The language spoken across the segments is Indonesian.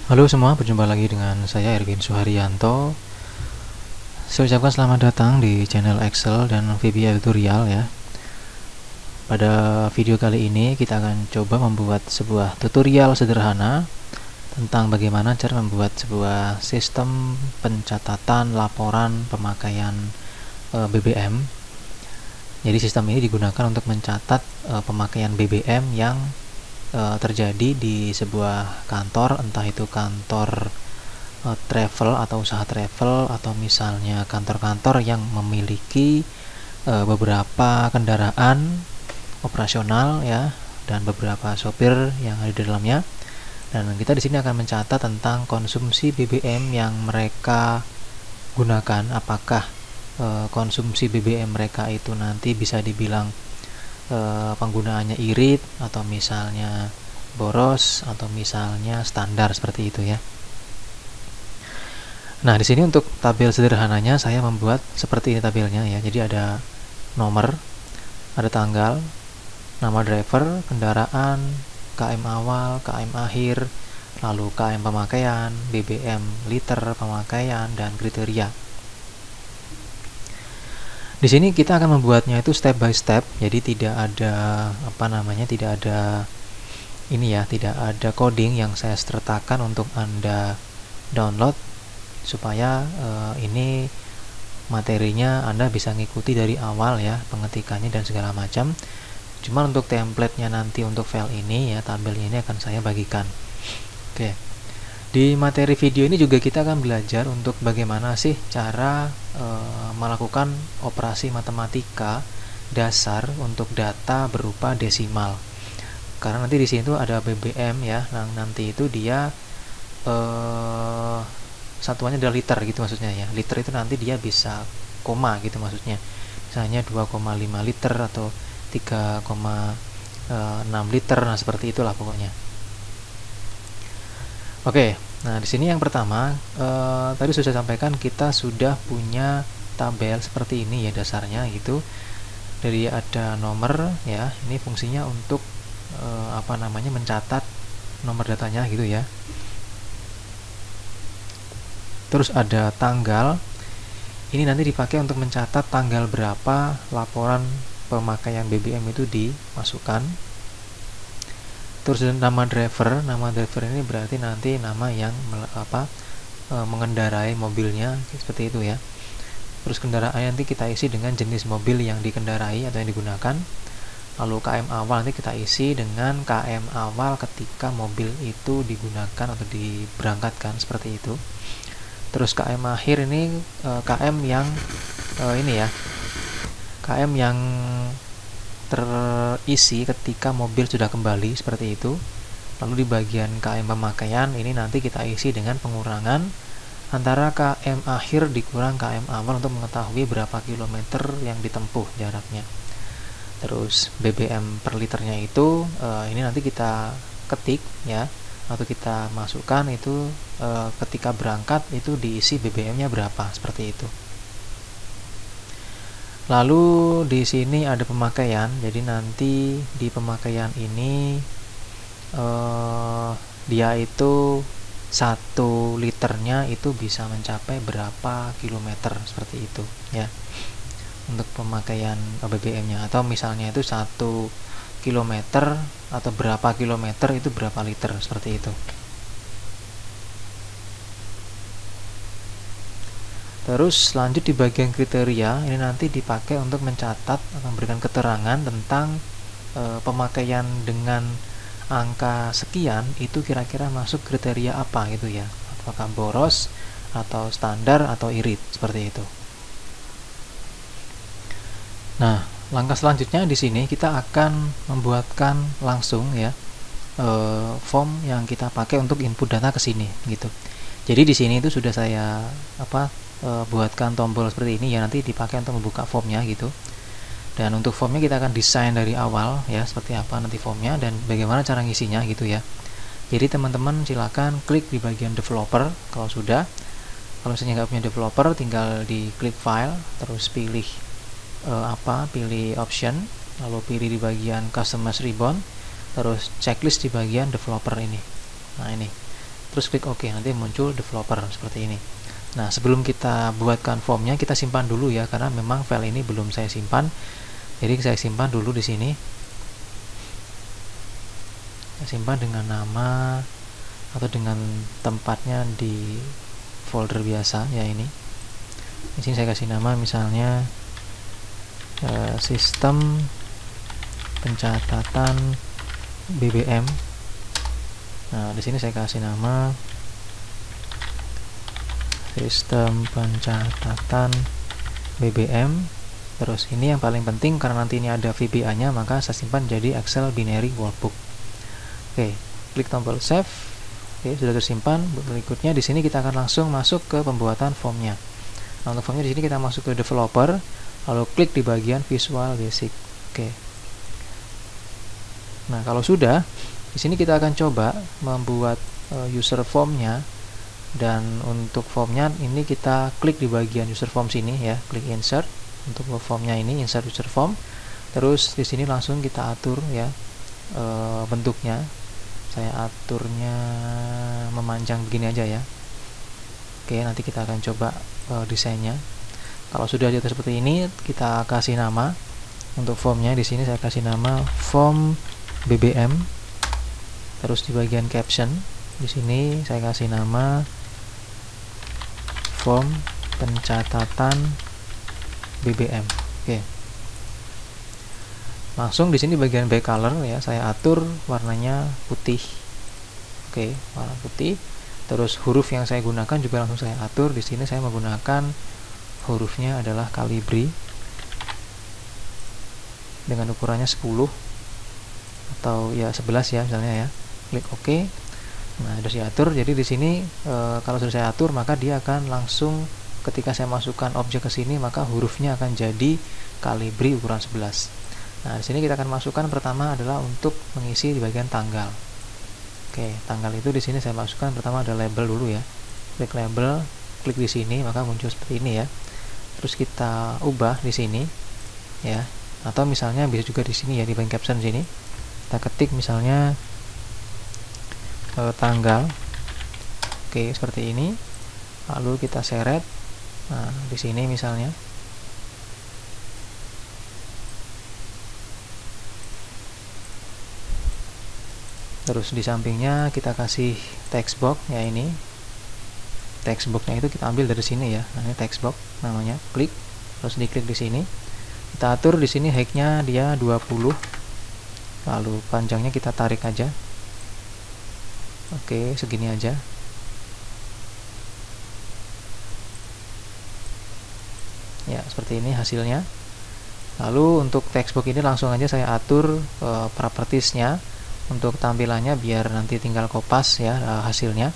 Halo semua, berjumpa lagi dengan saya Erwin Suharyanto. Saya ucapkan selamat datang di channel Excel dan VBA Tutorial ya. Pada video kali ini kita akan coba membuat sebuah tutorial sederhana tentang bagaimana cara membuat sebuah sistem pencatatan laporan pemakaian BBM. Jadi sistem ini digunakan untuk mencatat pemakaian BBM yang terjadi di sebuah kantor, entah itu kantor travel atau usaha travel, atau misalnya kantor-kantor yang memiliki beberapa kendaraan operasional ya, dan beberapa sopir yang ada di dalamnya. Dan kita di sini akan mencatat tentang konsumsi BBM yang mereka gunakan, apakah konsumsi BBM mereka itu nanti bisa dibilang penggunaannya irit, atau misalnya boros, atau misalnya standar seperti itu ya. Nah, di sini untuk tabel sederhananya saya membuat seperti ini tabelnya ya. Jadi ada nomor, ada tanggal, nama driver, kendaraan, KM awal, KM akhir, lalu KM pemakaian, BBM liter pemakaian, dan kriteria. Di sini kita akan membuatnya itu step by step, jadi tidak ada tidak ada tidak ada coding yang saya sertakan untuk Anda download supaya ini materinya Anda bisa ngikuti dari awal ya, pengetikannya dan segala macam. Cuma untuk template-nya nanti untuk file ini ya, tabelnya ini akan saya bagikan. Oke. Di materi video ini juga kita akan belajar untuk bagaimana sih cara melakukan operasi matematika dasar untuk data berupa desimal. Karena nanti di sini tuh ada BBM ya, nanti itu dia satuannya adalah liter gitu maksudnya ya. Liter itu nanti dia bisa koma gitu maksudnya. Misalnya 2,5 liter atau 3,6 liter, nah seperti itulah pokoknya. Oke, nah di sini yang pertama tadi sudah saya sampaikan kita sudah punya tabel seperti ini ya dasarnya gitu. Jadi ada nomor ya, ini fungsinya untuk mencatat nomor datanya gitu ya. Terus ada tanggal, ini nanti dipakai untuk mencatat tanggal berapa laporan pemakaian BBM itu dimasukkan. Terus nama driver ini berarti nanti nama yang mengendarai mobilnya seperti itu ya. Terus kendaraan nanti kita isi dengan jenis mobil yang dikendarai atau yang digunakan. Lalu KM awal nanti kita isi dengan KM awal ketika mobil itu digunakan atau diberangkatkan seperti itu. Terus KM akhir ini KM yang KM yang terisi ketika mobil sudah kembali seperti itu. Lalu di bagian KM pemakaian ini nanti kita isi dengan pengurangan antara KM akhir dikurang KM awal untuk mengetahui berapa kilometer yang ditempuh jaraknya. Terus BBM per liternya itu ini nanti kita ketik ya, atau kita masukkan itu ketika berangkat itu diisi BBM-nya berapa seperti itu. Lalu di sini ada pemakaian, jadi nanti di pemakaian ini dia itu 1 liternya itu bisa mencapai berapa kilometer seperti itu ya, untuk pemakaian BBM-nya. Atau misalnya itu 1 kilometer atau berapa kilometer itu berapa liter seperti itu. Terus lanjut di bagian kriteria, ini nanti dipakai untuk mencatat atau memberikan keterangan tentang pemakaian dengan angka sekian itu kira-kira masuk kriteria apa gitu ya, apakah boros atau standar atau irit seperti itu. Nah, langkah selanjutnya di sini kita akan membuatkan langsung ya form yang kita pakai untuk input data ke sini gitu. Jadi di sini itu sudah saya buatkan tombol seperti ini ya, nanti dipakai untuk membuka formnya gitu. Dan untuk formnya kita akan desain dari awal ya, seperti apa nanti formnya dan bagaimana cara ngisinya gitu ya. Jadi teman-teman silakan klik di bagian developer kalau sudah. Kalau misalnya nggak punya developer, tinggal di klik file, terus pilih pilih option, lalu pilih di bagian customize ribbon, terus checklist di bagian developer ini. Nah ini terus klik OK, nanti muncul developer seperti ini. Nah, sebelum kita buatkan formnya, kita simpan dulu ya, karena memang file ini belum saya simpan. Jadi saya simpan dulu di sini. Saya simpan dengan nama atau dengan tempatnya di folder biasa ya ini. Di sini saya kasih nama misalnya sistem pencatatan BBM. Nah, di sini saya kasih nama sistem pencatatan BBM. Terus ini yang paling penting karena nanti ini ada VBA-nya, maka saya simpan jadi Excel binary workbook. Oke, klik tombol save. Oke, sudah tersimpan. Berikutnya di sini kita akan langsung masuk ke pembuatan formnya. Nah, untuk formnya di sini kita masuk ke developer, lalu klik di bagian Visual Basic. Oke. Nah, kalau sudah, di sini kita akan coba membuat user formnya. Dan untuk formnya ini kita klik di bagian user form sini ya, klik insert. Untuk formnya ini insert user form. Terus di sini langsung kita atur ya bentuknya. Saya aturnya memanjang begini aja ya. Oke, nanti kita akan coba desainnya. Kalau sudah di atas seperti ini, kita kasih nama untuk formnya. Di sini saya kasih nama form BBM. Terus di bagian caption, di sini saya kasih nama form pencatatan BBM. Oke. Langsung di sini bagian back color ya, saya atur warnanya putih. Oke, warna putih. Terus huruf yang saya gunakan juga langsung saya atur. Di sini saya menggunakan hurufnya adalah Calibri dengan ukurannya 10 atau ya 11 ya misalnya ya. Klik OK. Nah, sudah saya atur. Jadi di sini kalau sudah saya atur, maka dia akan langsung ketika saya masukkan objek ke sini, maka hurufnya akan jadi Calibri ukuran 11. Nah, di sini kita akan masukkan pertama adalah untuk mengisi di bagian tanggal. Oke, tanggal itu di sini saya masukkan pertama ada label dulu ya. Klik label, klik di sini, maka muncul seperti ini ya. Terus kita ubah di sini ya. Atau misalnya bisa juga di sini ya, di bagian caption sini. Kita ketik misalnya tanggal. Oke, seperti ini. Lalu kita seret. Nah, di sini misalnya. Terus di sampingnya kita kasih text box ya ini. Text boxnya itu kita ambil dari sini ya. Nah, ini text box namanya. Klik, terus diklik di sini. Kita atur di sini height-nya dia 20. Lalu panjangnya kita tarik aja. Oke, segini aja. Ya, seperti ini hasilnya. Lalu untuk textbook ini langsung aja saya atur propertiesnya untuk tampilannya biar nanti tinggal kopas ya hasilnya.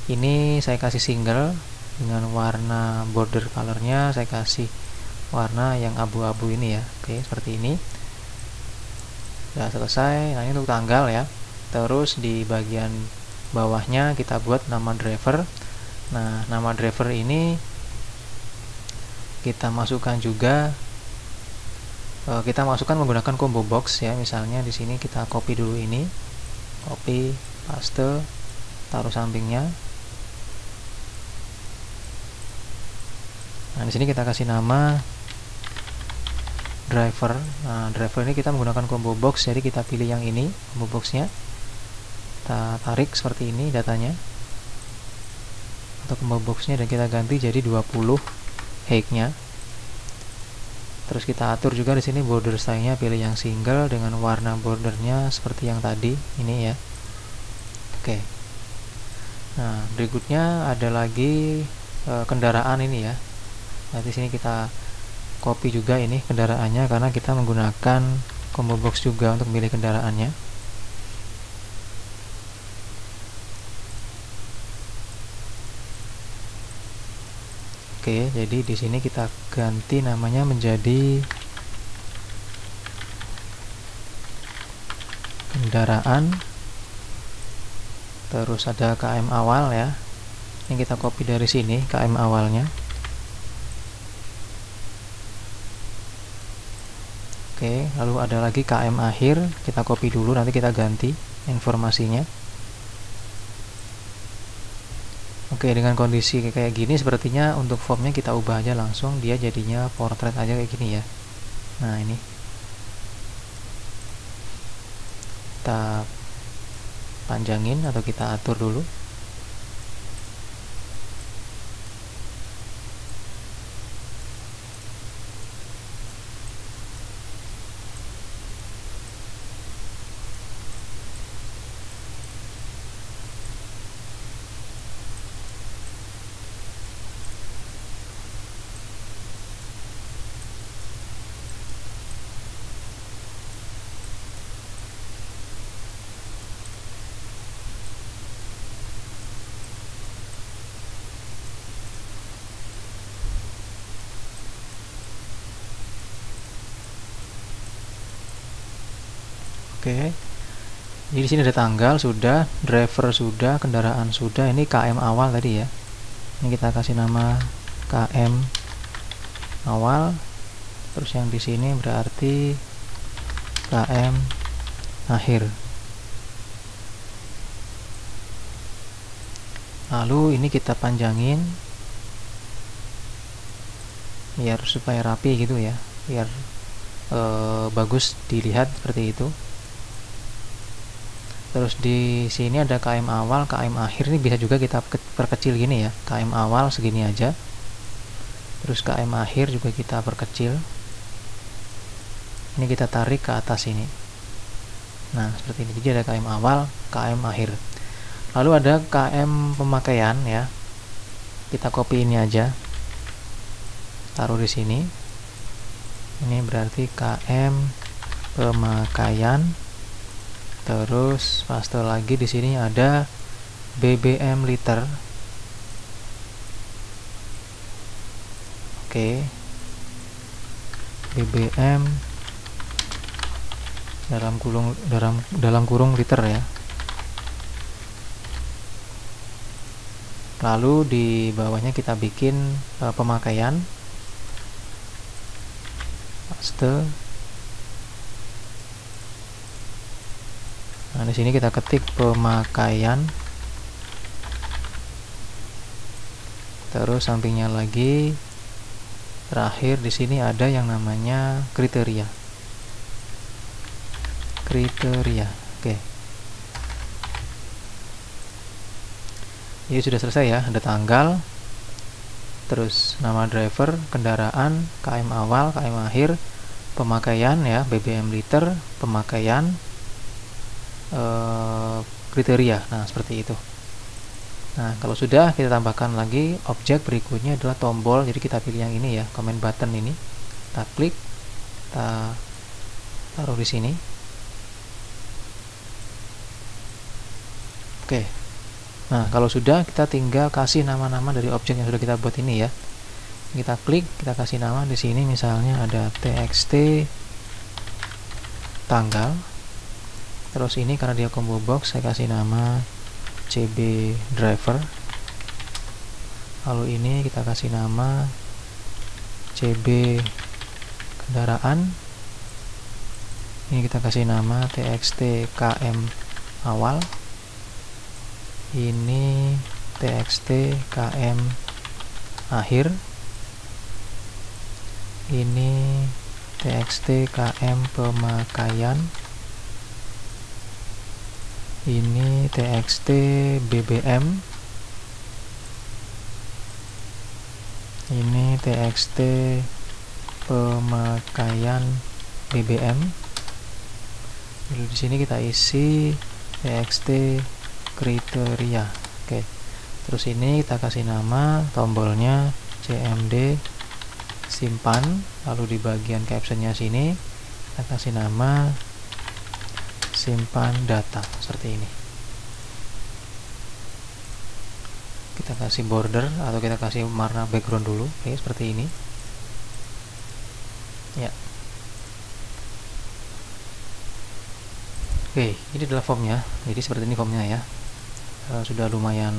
Ini saya kasih single dengan warna border colornya saya kasih warna yang abu-abu ini ya. Oke, seperti ini. Sudah selesai. Nah, ini untuk tanggal ya. Terus di bagian bawahnya kita buat nama driver. Nah, nama driver ini kita masukkan juga, kita masukkan menggunakan combo box ya. Misalnya di sini kita copy dulu ini, copy, paste, taruh sampingnya. Nah, di sini kita kasih nama driver. Nah, driver ini kita menggunakan combo box, jadi kita pilih yang ini combo boxnya. Kita tarik seperti ini datanya atau combo boxnya dan kita ganti jadi 20 height-nya. Terus kita atur juga di sini border style-nya, pilih yang single dengan warna bordernya seperti yang tadi ini ya. Oke. Nah, berikutnya ada lagi kendaraan ini ya. Nah, di sini kita copy juga ini kendaraannya karena kita menggunakan combo box juga untuk memilih kendaraannya. Oke, jadi di sini kita ganti namanya menjadi kendaraan. Terus ada KM awal ya. Ini kita copy dari sini KM awalnya. Oke, lalu ada lagi KM akhir, kita copy dulu nanti kita ganti informasinya. Oke, dengan kondisi kayak gini sepertinya untuk formnya kita ubah aja langsung, dia jadinya portrait aja kayak gini ya. Nah, ini kita panjangin atau kita atur dulu. Oke. Jadi di sini ada tanggal sudah, driver sudah, kendaraan sudah. Ini KM awal tadi ya. Ini kita kasih nama KM awal. Terus yang di sini berarti KM akhir. Lalu ini kita panjangin biar supaya rapi gitu ya, biar bagus dilihat seperti itu. Terus di sini ada KM awal, KM akhir, ini bisa juga kita perkecil gini ya. KM awal segini aja. Terus KM akhir juga kita perkecil. Ini kita tarik ke atas ini. Nah, seperti ini. Jadi ada KM awal, KM akhir. Lalu ada KM pemakaian ya. Kita copy ini aja. Taruh di sini. Ini berarti KM pemakaian. Terus paste lagi di sini ada BBM liter. Oke. BBM dalam kurung liter ya. Lalu di bawahnya kita bikin pemakaian. Paste. Nah, di sini kita ketik pemakaian. Terus sampingnya lagi. Terakhir di sini ada yang namanya kriteria. Kriteria. Oke. Ini sudah selesai ya, ada tanggal. Terus nama driver, kendaraan, KM awal, KM akhir, pemakaian ya, BBM liter, pemakaian, kriteria. Nah, seperti itu. Nah, kalau sudah, kita tambahkan lagi objek berikutnya adalah tombol. Jadi kita pilih yang ini ya, comment button ini. Kita klik, kita taruh di sini. Oke. Nah, kalau sudah, kita tinggal kasih nama-nama dari objek yang sudah kita buat ini ya. Kita klik, kita kasih nama di sini, misalnya ada txt tanggal. Terus ini karena dia combo box, saya kasih nama CB driver. Lalu ini kita kasih nama CB kendaraan. Ini kita kasih nama txt KM awal. Ini txt KM akhir. Ini txt KM pemakaian. Ini txt BBM. Ini txt pemakaian BBM. Lalu di sini kita isi txt kriteria. Oke. Terus ini kita kasih nama tombolnya CMD simpan. Lalu di bagian captionnya sini kita kasih nama simpan data seperti ini. Kita kasih border atau kita kasih warna background dulu. Oke, seperti ini ya. Oke, ini adalah formnya. Jadi seperti ini formnya ya. Sudah lumayan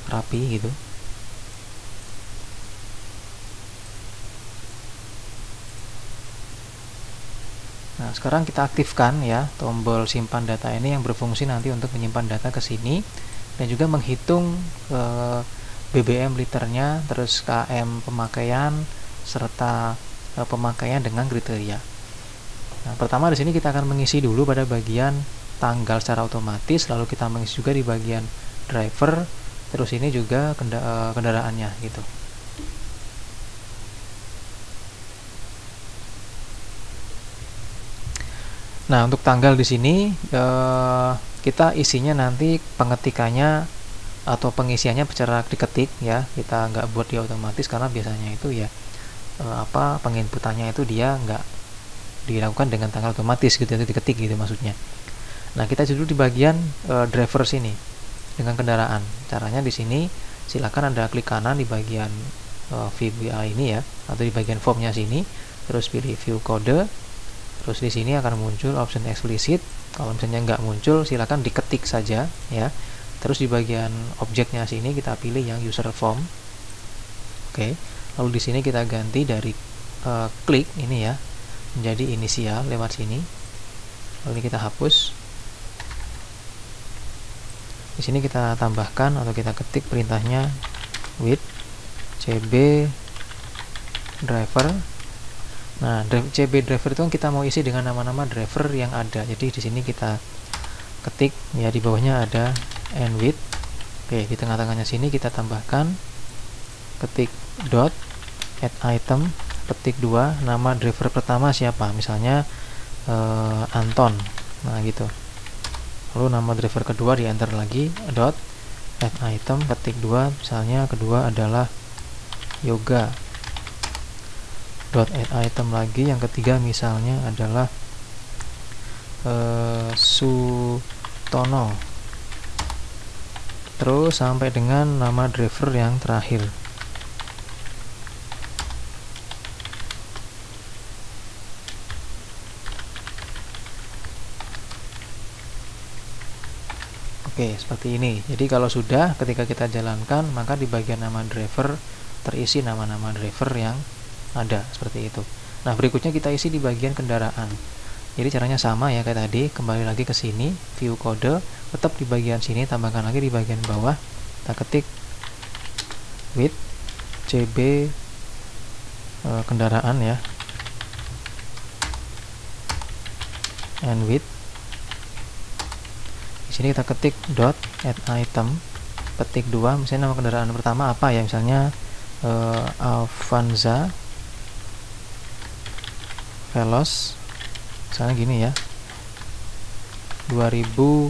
rapi gitu. Nah, sekarang kita aktifkan ya tombol simpan data ini yang berfungsi nanti untuk menyimpan data ke sini dan juga menghitung BBM liternya, terus KM pemakaian serta pemakaian dengan kriteria. Nah, pertama di sini kita akan mengisi dulu pada bagian tanggal secara otomatis, lalu kita mengisi juga di bagian driver, terus ini juga kendaraannya gitu. Nah, untuk tanggal di sini kita isinya nanti pengetikannya atau pengisiannya secara diketik ya. Kita nggak buat dia otomatis karena biasanya itu ya penginputannya itu dia nggak dilakukan dengan tanggal otomatis gitu, itu diketik gitu maksudnya. Nah, kita dulu di bagian driver sini dengan kendaraan. Caranya di sini silakan Anda klik kanan di bagian VBA ini ya, atau di bagian formnya sini, terus pilih view kode. Terus di sini akan muncul option explicit. Kalau misalnya nggak muncul, silakan diketik saja ya. Terus di bagian objeknya sini kita pilih yang user form. Oke. Lalu di sini kita ganti dari klik ini ya menjadi inisial lewat sini. Lalu ini kita hapus. Di sini kita tambahkan atau kita ketik perintahnya with cb driver. Nah, CB driver itu kita mau isi dengan nama-nama driver yang ada. Jadi di sini kita ketik ya, di bawahnya ada and with. Oke, di tengah-tengahnya sini kita tambahkan ketik dot add item, ketik 2, nama driver pertama siapa? Misalnya Anton. Nah, gitu. Lalu nama driver kedua di enter lagi, dot add item, ketik 2, misalnya kedua adalah Yoga. Dot add item lagi, yang ketiga misalnya adalah Sutono, terus sampai dengan nama driver yang terakhir. Oke, seperti ini. Jadi kalau sudah, ketika kita jalankan, maka di bagian nama driver terisi nama-nama driver yang ada, seperti itu. Nah, berikutnya kita isi di bagian kendaraan. Jadi caranya sama ya kayak tadi, kembali lagi ke sini, view kode, tetap di bagian sini, tambahkan lagi di bagian bawah, kita ketik with cb kendaraan ya, and with. Di sini kita ketik dot add item, ketik 2, misalnya nama kendaraan pertama apa ya, misalnya Avanza Veloz, misalnya gini ya, 2018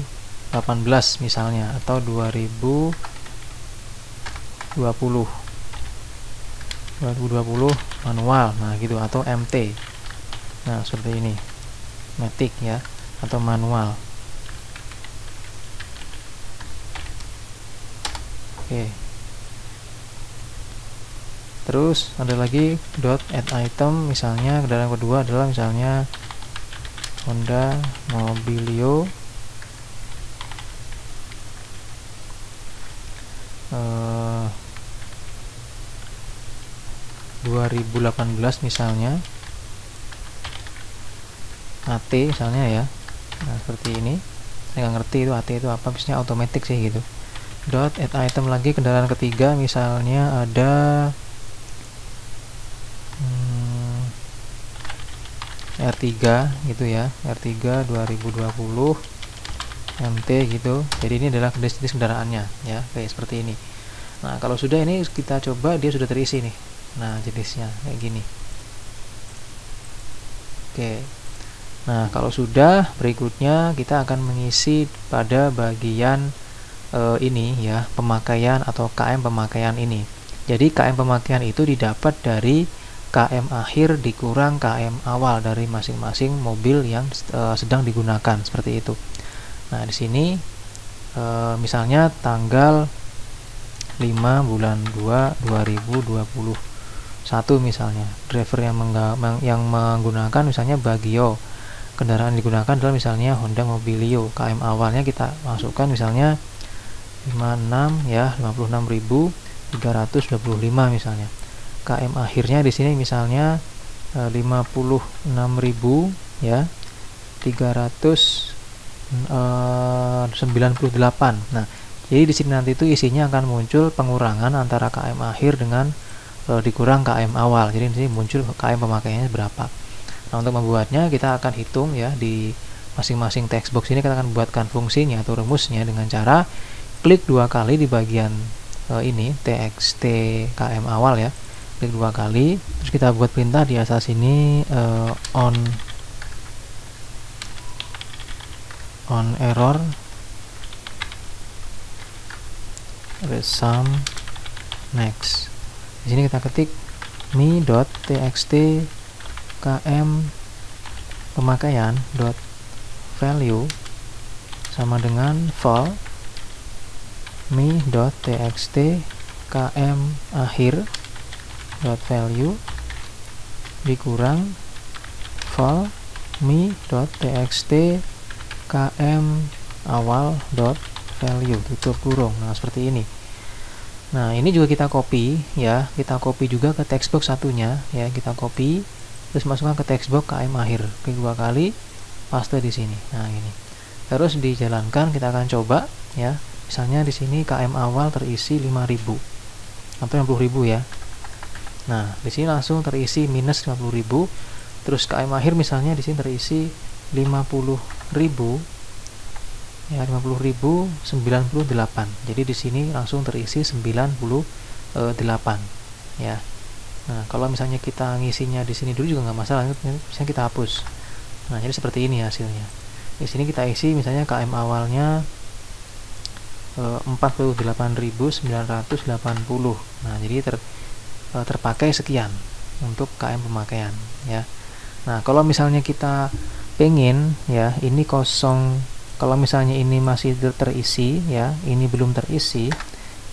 misalnya, atau 2020 manual, nah gitu, atau MT. Nah, seperti ini, matic ya, atau manual. Oke. Terus ada lagi dot add item, misalnya kendaraan kedua adalah misalnya Honda Mobilio eh, 2018 misalnya, AT misalnya ya. Nah, seperti ini. Saya nggak ngerti itu AT itu apa, biasanya automatic sih gitu. Dot add item lagi, kendaraan ketiga misalnya ada R3 gitu ya, R3 2020 MT gitu. Jadi ini adalah jenis kendaraannya ya, kayak seperti ini. Nah, kalau sudah, ini kita coba, dia sudah terisi nih. Nah, jenisnya kayak gini. Oke. Nah, kalau sudah, berikutnya kita akan mengisi pada bagian ini ya, pemakaian atau KM pemakaian ini. Jadi KM pemakaian itu didapat dari KM akhir dikurang KM awal dari masing-masing mobil yang sedang digunakan, seperti itu. Nah, di sini misalnya tanggal 5 bulan 2 2021 misalnya, driver yang menggunakan misalnya Bagio, kendaraan digunakan adalah misalnya Honda Mobilio. KM awalnya kita masukkan misalnya 56 ya, 56.325 misalnya. KM akhirnya di sini misalnya 56.000 ya, 398. Nah, Jadi di sini nanti itu isinya akan muncul pengurangan antara KM akhir dengan dikurang KM awal. Jadi di sini muncul KM pemakaiannya berapa. Nah, untuk membuatnya kita akan hitung ya, di masing-masing textbox ini kita akan buatkan fungsinya atau rumusnya dengan cara klik 2 kali di bagian ini txt KM awal ya. Klik 2 kali, terus kita buat perintah di atas ini on error resum next. Di sini kita ketik mi.txt km pemakaian value sama dengan val mi.txt km akhir value dikurang val mi.txt km awal value tutup kurung. Nah, seperti ini. Nah, ini juga kita copy ya, kita copy juga ke textbox satunya ya, kita copy terus masukkan ke textbox KM akhir, klik 2 kali, paste di sini. Nah, ini terus dijalankan, kita akan coba ya. Misalnya di sini KM awal terisi 5.000 atau 50.000 ya. Nah, di sini langsung terisi minus 50.000. Terus KM akhir misalnya di sini terisi 50.000 ya, 50.098. Jadi di sini langsung terisi 98 ya. Nah, kalau misalnya kita ngisinya di sini dulu juga nggak masalah, misalnya kita hapus. Nah, jadi seperti ini hasilnya. Di sini kita isi misalnya KM awalnya 48.980. Nah, jadi terpakai sekian untuk KM pemakaian ya. Nah, kalau misalnya kita pengen ya ini kosong, kalau misalnya ini masih terisi ya, ini belum terisi,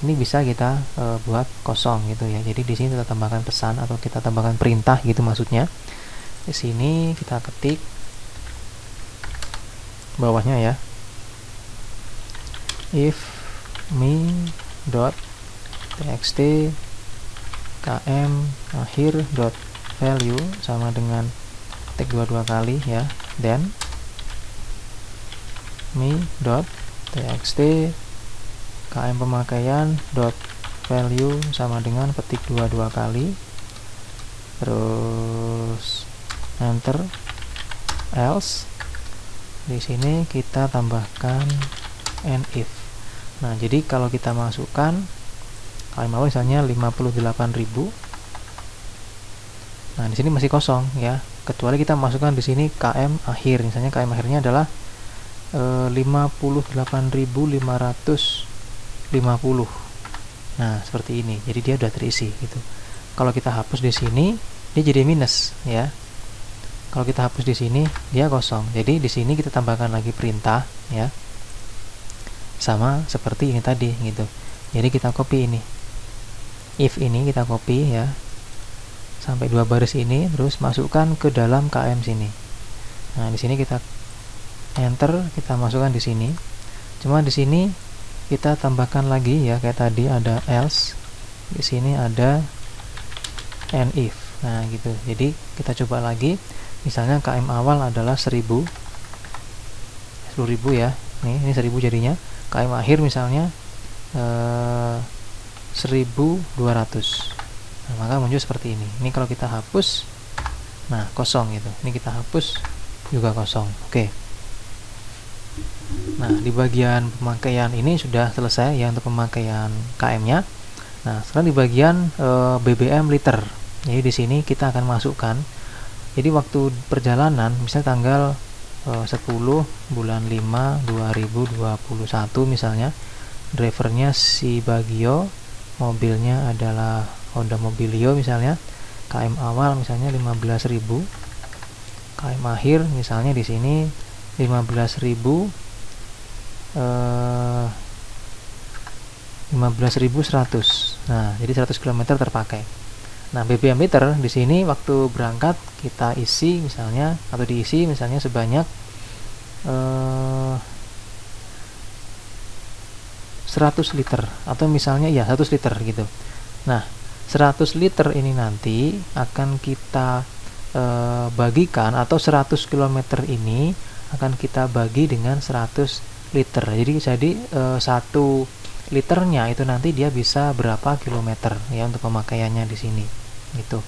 ini bisa kita buat kosong gitu ya. Jadi di sini kita tambahkan pesan atau kita tambahkan perintah gitu maksudnya. Di sini kita ketik bawahnya ya, if mi.txt km akhir value sama dengan ketik 2 kali ya, then mi.txt km pemakaian value sama dengan ketik 2 kali, terus enter, else di sini kita tambahkan and if. Nah, jadi kalau kita masukkan KM awal misalnya 58.000, nah di sini masih kosong ya, kecuali kita masukkan di sini KM akhir, misalnya KM akhirnya adalah 58.550. Nah, seperti ini. Jadi dia udah terisi gitu. Kalau kita hapus di sini, dia jadi minus ya. Kalau kita hapus di sini, dia kosong. Jadi di sini kita tambahkan lagi perintah ya. Sama seperti ini tadi gitu. Jadi kita copy ini. If ini kita copy ya. Sampai 2 baris ini, terus masukkan ke dalam KM sini. Nah, di sini kita enter, kita masukkan di sini. Cuma di sini kita tambahkan lagi ya, kayak tadi ada else, di sini ada and if. Nah, gitu. Jadi kita coba lagi. Misalnya KM awal adalah 10.000 ya. Ini 1000 jadinya. KM akhir misalnya 1.200. Nah, maka muncul seperti ini. Ini kalau kita hapus, nah kosong gitu. Ini kita hapus juga kosong. Oke. Nah, di bagian pemakaian ini sudah selesai ya untuk pemakaian KM-nya. Nah, sekarang di bagian BBM liter. Jadi di sini kita akan masukkan. Jadi waktu perjalanan, misalnya tanggal 10 bulan 5 2021 misalnya, drivernya si Bagio, mobilnya adalah Honda Mobilio misalnya, KM awal misalnya 15.000, KM akhir misalnya di sini 15.100. Nah, jadi 100 km terpakai. Nah, BBM liter di sini waktu berangkat kita isi misalnya, atau diisi misalnya sebanyak 100 liter, atau misalnya ya 100 liter gitu. Nah, 100 liter ini nanti akan kita bagikan, atau 100 km ini akan kita bagi dengan 100 liter. Jadi 1 liternya itu nanti dia bisa berapa kilometer ya untuk pemakaiannya di sini gitu.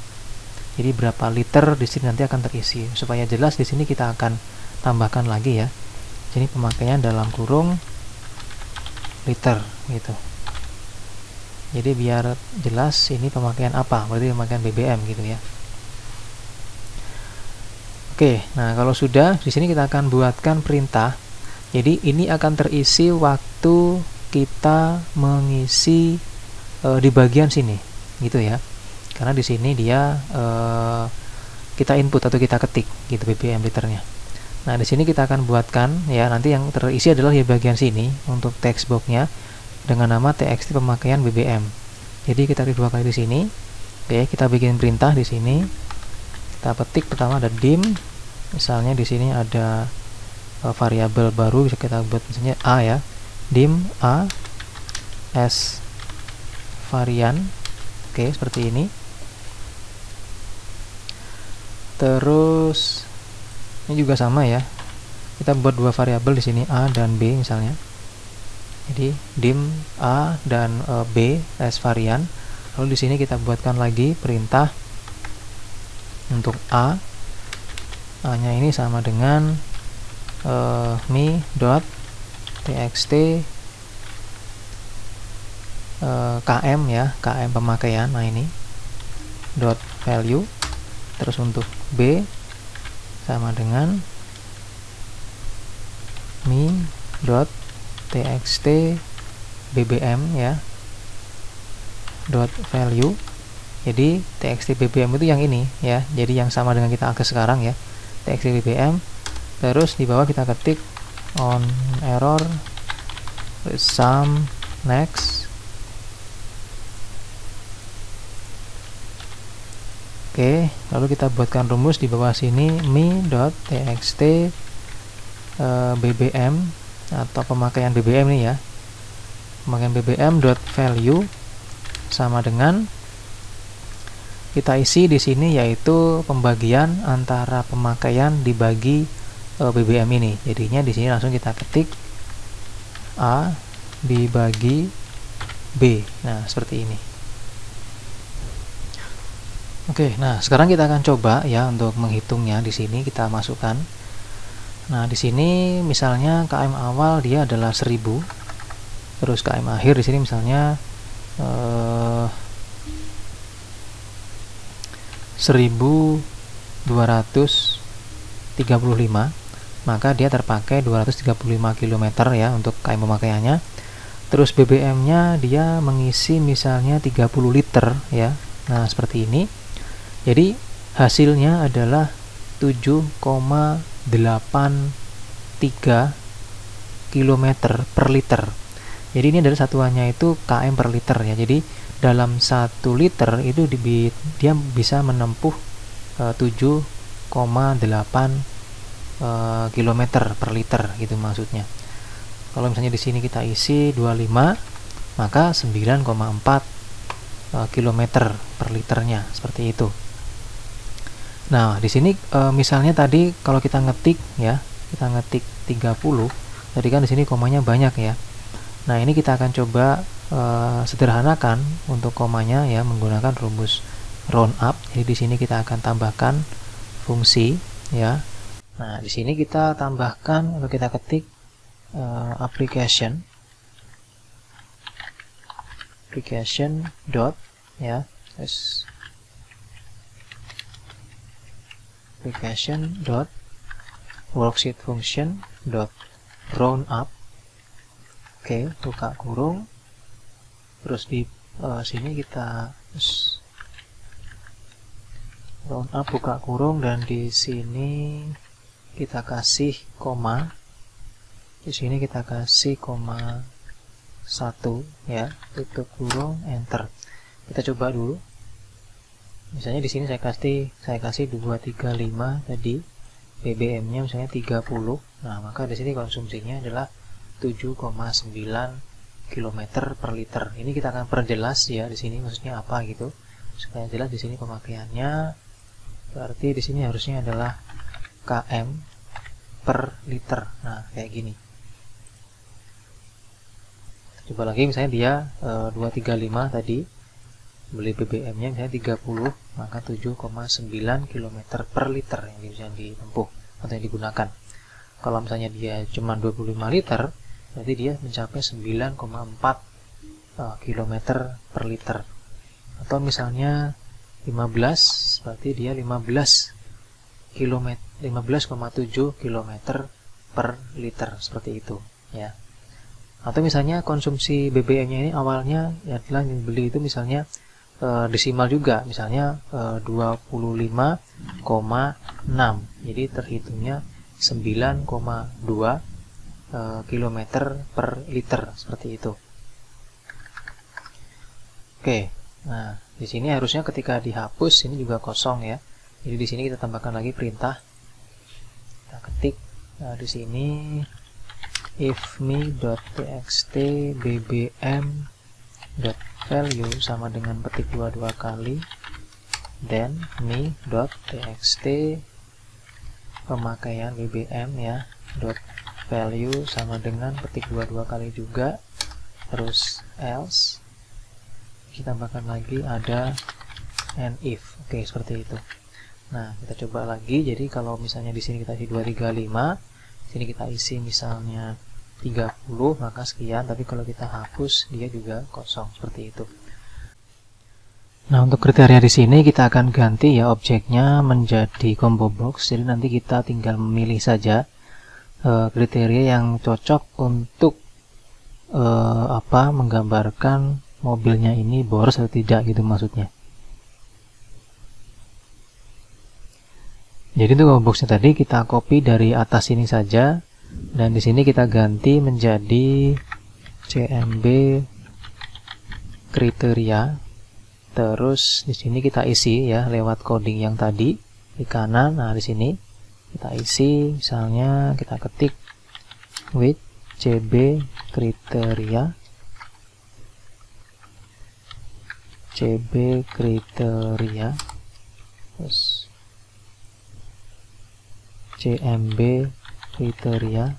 Jadi berapa liter di sini nanti akan terisi. Supaya jelas di sini kita akan tambahkan lagi ya. Jadi pemakaian dalam kurung liter gitu. Jadi biar jelas ini pemakaian apa, berarti pemakaian BBM gitu ya. Oke, nah kalau sudah di sini kita akan buatkan perintah. Jadi ini akan terisi waktu kita mengisi di bagian sini gitu ya. Karena di sini dia kita input atau kita ketik gitu BBM liternya. Nah, di sini kita akan buatkan ya, nanti yang terisi adalah di bagian sini untuk text boxnya dengan nama txt pemakaian BBM. Jadi kita klik 2 kali di sini. Oke, kita bikin perintah di sini. Kita petik pertama ada dim. Misalnya di sini ada variabel baru, bisa kita buat misalnya a ya. Dim a s varian. Oke, seperti ini. Terus ini juga sama ya. Kita buat 2 variabel di sini a dan b misalnya. Jadi dim a dan b as varian. Lalu di sini kita buatkan lagi perintah untuk a-nya ini sama dengan mi.txt km ya, km pemakaian. Nah ini dot value. Terus untuk b sama dengan mi.txt bbm ya, dot value. Jadi txt bbm itu yang ini ya, jadi yang sama dengan kita akses sekarang ya, txt bbm. Terus di bawah kita ketik on error sum next. Oke, lalu kita buatkan rumus di bawah sini mi.txt bbm atau pemakaian BBM ini ya. Pemakaian BBM dot value sama dengan kita isi di sini yaitu pembagian antara pemakaian dibagi BBM ini. Jadinya di sini langsung kita ketik A dibagi B. Nah, seperti ini. Oke, nah sekarang kita akan coba ya untuk menghitungnya. Di sini kita masukkan. Nah, di sini misalnya KM awal dia adalah 1000. Terus KM akhir di sini misalnya 1235, maka dia terpakai 235 km ya untuk KM pemakaiannya. Terus BBM-nya dia mengisi misalnya 30 liter ya. Nah, seperti ini. Jadi hasilnya adalah 7,83 km per liter. Jadi ini adalah satuannya itu km per liter ya. Jadi dalam 1 liter itu dia bisa menempuh 7,8 km per liter gitu maksudnya. Kalau misalnya di sini kita isi 25, maka 9,4 km per liternya seperti itu. Nah, di sini misalnya tadi kalau kita ngetik ya, kita ngetik 30, tadi kan di sini komanya banyak ya. Nah, ini kita akan coba sederhanakan untuk komanya ya menggunakan rumus roundup. Jadi di sini kita akan tambahkan fungsi ya. Nah, di sini kita tambahkan atau kita ketik application dot ya, application dot worksheet function dot roundup. Oke, buka kurung. Terus di sini kita roundup buka kurung, dan di sini kita kasih koma. Di sini kita kasih koma 1 ya, tutup kurung, enter. Kita coba dulu. Misalnya di sini saya kasih 235 tadi, BBM-nya misalnya 30. Nah, maka di sini konsumsinya adalah 7,9 km per liter. Ini kita akan perjelas ya di sini maksudnya apa gitu. Supaya jelas di sini pemakaiannya. Berarti di sini harusnya adalah km per liter. Nah, kayak gini. coba lagi, misalnya dia 235 tadi beli BBM nya misalnya 30, maka 7,9 km per liter yang bisa ditempuh atau yang digunakan. Kalau misalnya dia cuma 25 liter, berarti dia mencapai 9,4 km per liter. Atau misalnya 15, berarti dia 15,7 km per liter, seperti itu ya. Atau misalnya konsumsi BBM-nya ini awalnya adalah yang dibeli itu misalnya desimal juga, misalnya 25,6, jadi terhitungnya 9,2 km per liter, seperti itu. Oke, nah di sini harusnya ketika dihapus ini juga kosong ya. Jadi di sini kita tambahkan lagi perintah. Kita ketik di sini if me.txt bbm.value sama dengan petik dua kali, then me.txt pemakaian BBM ya .value sama dengan petik dua kali juga, terus else kita tambahkan lagi ada and if. Oke, seperti itu. Nah, kita coba lagi. Jadi kalau misalnya di sini kita isi 235, sini kita isi misalnya 30, maka sekian, tapi kalau kita hapus dia juga kosong, seperti itu. Nah, untuk kriteria di sini kita akan ganti ya objeknya menjadi combo box. Jadi nanti kita tinggal memilih saja kriteria yang cocok untuk menggambarkan mobilnya ini boros atau tidak gitu maksudnya. Jadi untuk combo boxnya tadi kita copy dari atas ini saja, dan di sini kita ganti menjadi CMB kriteria. Terus di sini kita isi ya lewat coding yang tadi di kanan. Nah, di sini kita isi, misalnya kita ketik with CB kriteria, terus CMB kriteria,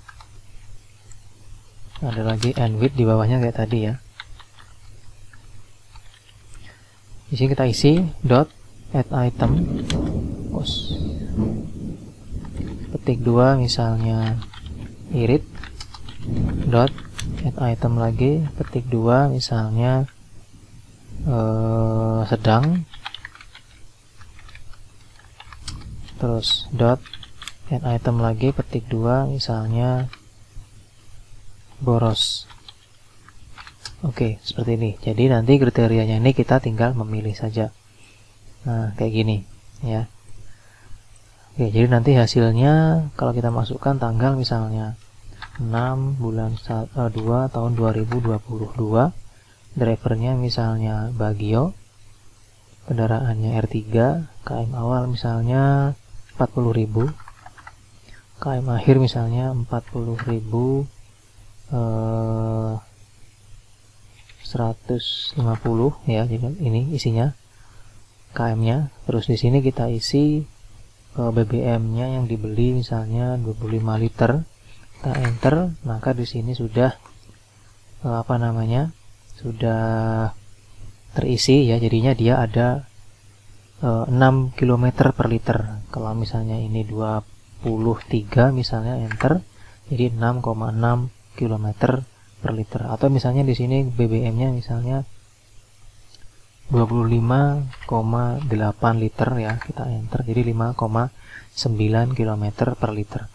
ada lagi and with di bawahnya kayak tadi ya. Di sini kita isi dot add item, petik 2 misalnya irit, dot add item lagi, petik 2 misalnya sedang, terus dot add item lagi, petik 2 misalnya boros. Oke, seperti ini. Jadi nanti kriterianya ini kita tinggal memilih saja. Nah, kayak gini ya. Oke, jadi nanti hasilnya kalau kita masukkan tanggal misalnya 6 bulan 2 tahun 2022, drivernya misalnya Bagio, kendaraannya R3, KM awal misalnya 40.000, KM akhir misalnya 40.150 ya. Jadi ini isinya KM-nya. Terus di sini kita isi BBM-nya yang dibeli misalnya 25 liter. Kita enter, maka di sini sudah sudah terisi ya. Jadinya dia ada 6 km per liter. Kalau misalnya ini 23 misalnya enter, jadi 6,6 km per liter. Atau misalnya di sini BBM-nya misalnya 25,8 liter ya, kita enter, jadi 5,9 km per liter.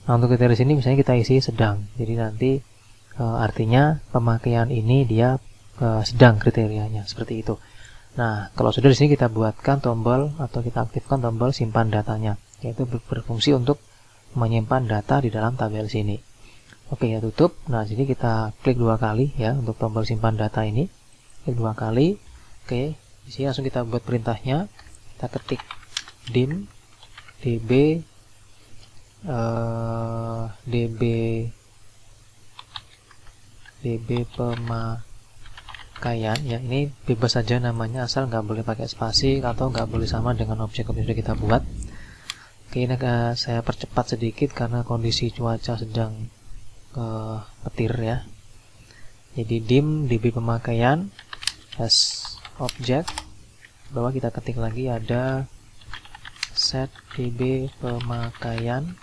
Nah, untuk kriteria sini misalnya kita isi sedang. Jadi nanti artinya pemakaian ini dia sedang kriterianya, seperti itu. Nah, kalau sudah di sini kita buatkan tombol atau kita aktifkan tombol simpan datanya, yaitu berfungsi untuk menyimpan data di dalam tabel sini. Oke, ya tutup. Nah, sini kita klik 2 kali ya untuk tombol simpan data ini. Klik 2 kali. Oke, di sini langsung kita buat perintahnya. Kita ketik dim db pemakaian ya. Ini bebas saja namanya, asal nggak boleh pakai spasi atau nggak boleh sama dengan objek yang sudah kita buat. Oke, ini saya percepat sedikit karena kondisi cuaca sedang petir ya. Jadi dim db pemakaian as object, bawah kita ketik lagi ada set db pemakaian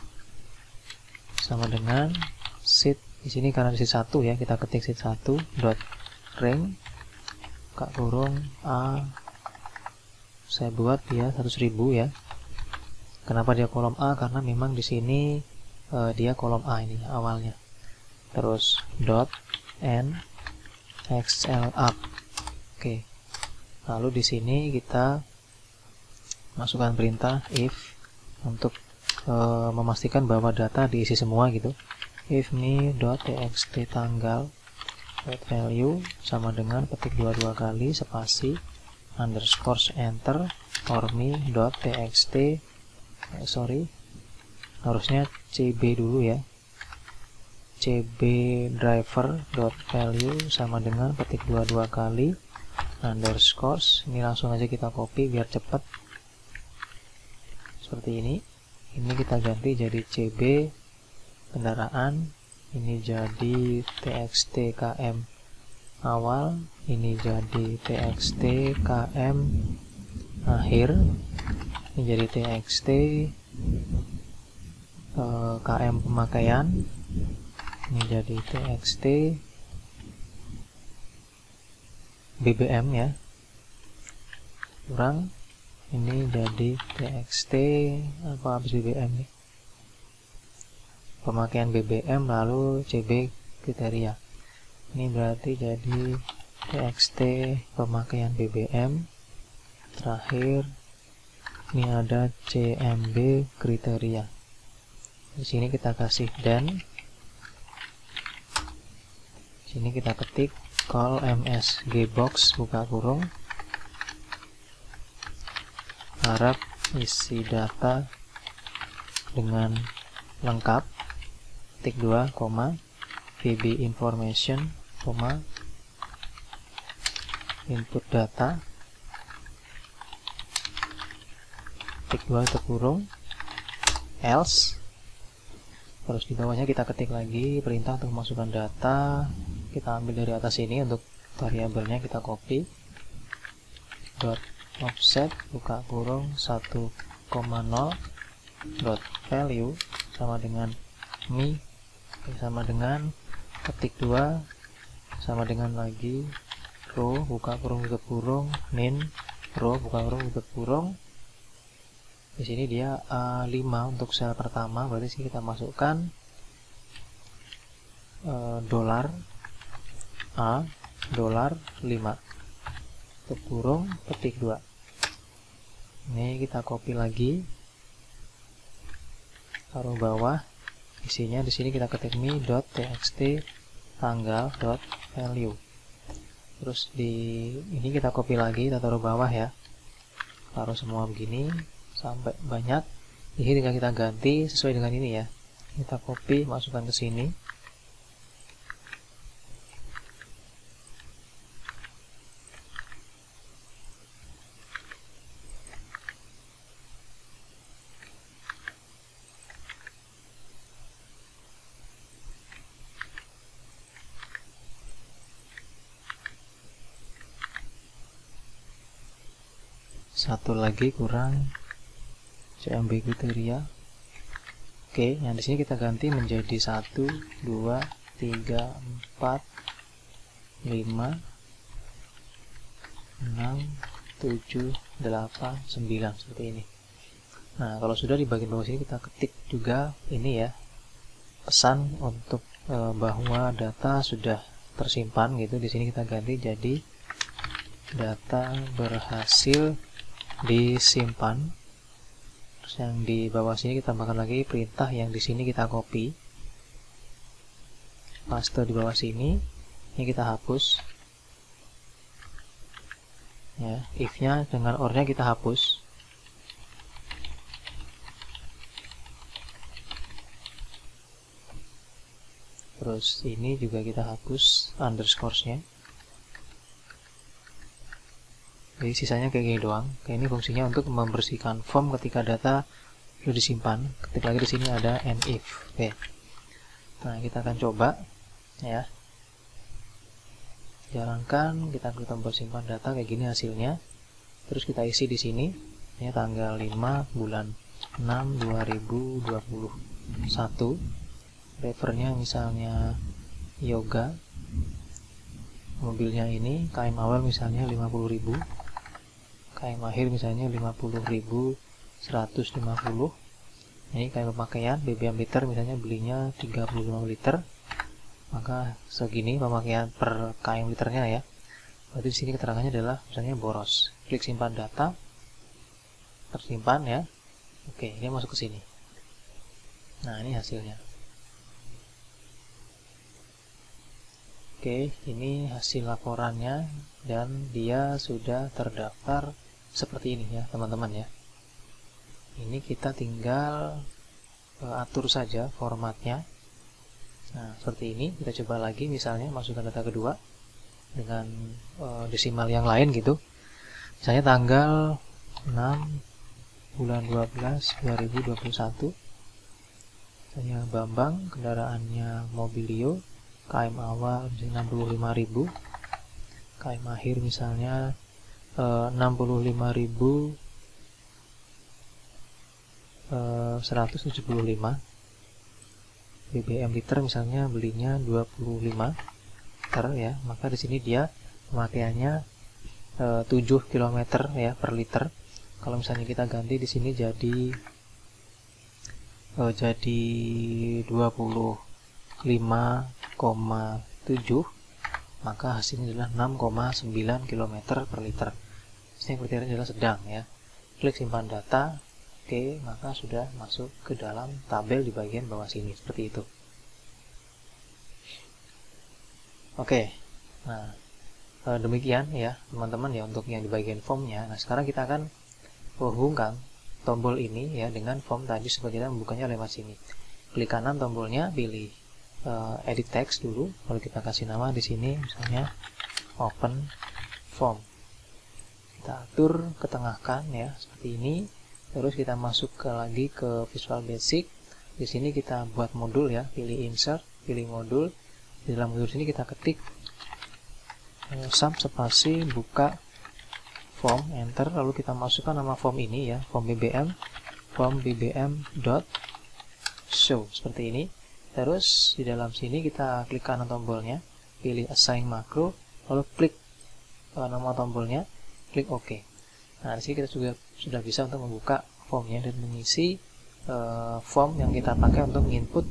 sama dengan sheet. Di sini karena sheet 1 ya, kita ketik sheet 1 dot rank buka kurung a, saya buat dia 100.000 ya. Kenapa dia kolom A? Karena memang di sini dia kolom A ini awalnya. Terus dot n xl up. Oke. Lalu di sini kita masukkan perintah if untuk memastikan bahwa data diisi semua gitu. If me.txt tanggal value sama dengan petik dua kali spasi underscore enter or me.txt harusnya cb dulu ya, cb driver.value sama dengan petik dua kali underscore. Ini langsung aja kita copy biar cepat seperti ini. Ini kita ganti jadi cb kendaraan, ini jadi txt km awal, ini jadi txt km akhir, ini jadi txt km pemakaian, ini jadi txt bbm ya, kurang ini jadi txt apa habis bbm nih, pemakaian BBM lalu CB kriteria. Ini berarti jadi txt pemakaian BBM, terakhir ini ada CMB kriteria. Di sini kita kasih dan, sini kita ketik call msg box buka kurung, harap isi data dengan lengkap, ketik 2, VB information, input data, ketik 2 terkurung, else. Terus di bawahnya kita ketik lagi perintah untuk memasukkan data, kita ambil dari atas ini untuk variabelnya kita copy, dot offset buka kurung 1,0 dot value sama dengan me sama dengan ketik 2 sama dengan lagi row buka kurung tutup kurung min row buka kurung tutup kurung. Di sini dia A5 untuk sel pertama, berarti sini kita masukkan dolar A dolar 5 tutup kurung ketik 2. Ini kita copy lagi, taruh bawah. Isinya di sini kita ketik me.txt tanggal.value. Terus di ini kita copy lagi, kita taruh bawah ya. Taruh semua begini sampai banyak. Ini tinggal kita ganti sesuai dengan ini ya. Kita copy, masukkan ke sini. Satu lagi kurang CMB kriteria. Oke, yang di sini kita ganti menjadi 1, 2, 3, 4, 5, 6, 7, 8, 9 seperti ini. Nah, kalau sudah di bagian bawah sini kita ketik juga ini ya, pesan untuk bahwa data sudah tersimpan gitu. Di sini kita ganti jadi data berhasil disimpan. Terus yang di bawah sini kita tambahkan lagi perintah yang di sini kita copy, paste di bawah sini. Ini kita hapus ya, if-nya dengan or-nya kita hapus. Terus ini juga kita hapus underscore-nya. Jadi sisanya kayak gini doang. Kayak ini fungsinya untuk membersihkan form ketika data sudah disimpan. Ketik lagi di sini ada and if. Oke. Nah, kita akan coba ya. jalankan, kita klik tombol simpan data, kayak gini hasilnya. Terus kita isi di sini, ini tanggal 5 bulan 6 2021. Refernya misalnya yoga. Mobilnya ini KM awal misalnya 50.000, KM akhir misalnya 50.150. Ini KM pemakaian BBM liter misalnya belinya 35 liter, maka segini pemakaian per KM liternya ya. Berarti di sini keterangannya adalah misalnya boros. Klik simpan data, tersimpan ya. Oke, ini masuk ke sini. Nah, ini hasilnya. Oke, ini hasil laporannya dan dia sudah terdaftar seperti ini ya, teman-teman ya. Ini kita tinggal atur saja formatnya. Nah, seperti ini. Kita coba lagi, misalnya masukkan data kedua dengan desimal yang lain gitu. Misalnya tanggal 6 bulan 12 2021. Saya Bambang, kendaraannya Mobilio, KM awal misalnya 65.000, KM akhir misalnya 65.175. BBM liter misalnya belinya 25 liter ya, maka di sini dia pemakaiannya 7 km ya per liter. Kalau misalnya kita ganti di sini jadi 25,7, maka hasilnya adalah 6,9 km per liter. Ini kriterianya adalah sedang ya. Klik simpan data. Oke, maka sudah masuk ke dalam tabel di bagian bawah sini seperti itu. Oke, nah demikian ya teman-teman ya untuk yang di bagian formnya. Nah, sekarang kita akan hubungkan tombol ini ya dengan form tadi supaya kita membukanya lewat sini. Klik kanan tombolnya, pilih edit text dulu, lalu kita kasih nama di sini misalnya open form. Kita atur, ketengahkan ya seperti ini. Terus kita masuk lagi ke Visual Basic. Di sini kita buat modul ya, pilih insert, pilih modul. Di dalam modul sini kita ketik sub spasi buka form, enter, lalu kita masukkan nama form ini ya, form BBM dot show seperti ini. Terus di dalam sini kita klik kanan tombolnya, pilih assign makro, lalu klik nama tombolnya, klik OK. Nah, di sini kita juga sudah bisa untuk membuka formnya dan mengisi form yang kita pakai untuk input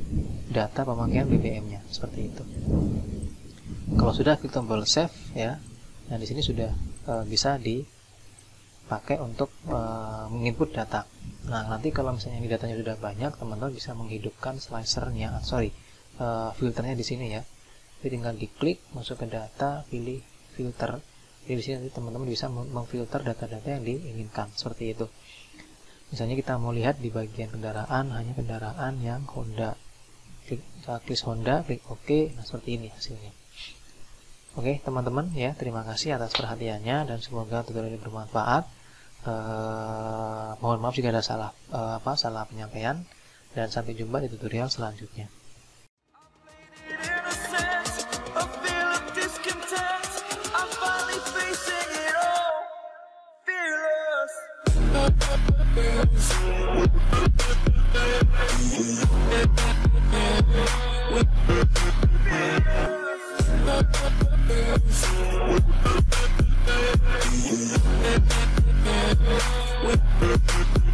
data pemakaian BBM-nya seperti itu. Kalau sudah, klik tombol save ya. Nah, di sini sudah bisa dipakai untuk menginput data. Nah, nanti kalau misalnya ini datanya sudah banyak, teman-teman bisa menghidupkan slicernya, filternya di sini ya. Jadi tinggal diklik, masuk ke data, pilih filter. Jadi di sini teman-teman bisa memfilter data-data yang diinginkan seperti itu. Misalnya kita mau lihat di bagian kendaraan, hanya kendaraan yang Honda. Klik Honda, klik OK. Nah, seperti ini hasilnya. Oke, teman-teman ya, terima kasih atas perhatiannya dan semoga tutorial ini bermanfaat. Mohon maaf jika ada salah penyampaian, dan sampai jumpa di tutorial selanjutnya. We'll be right back.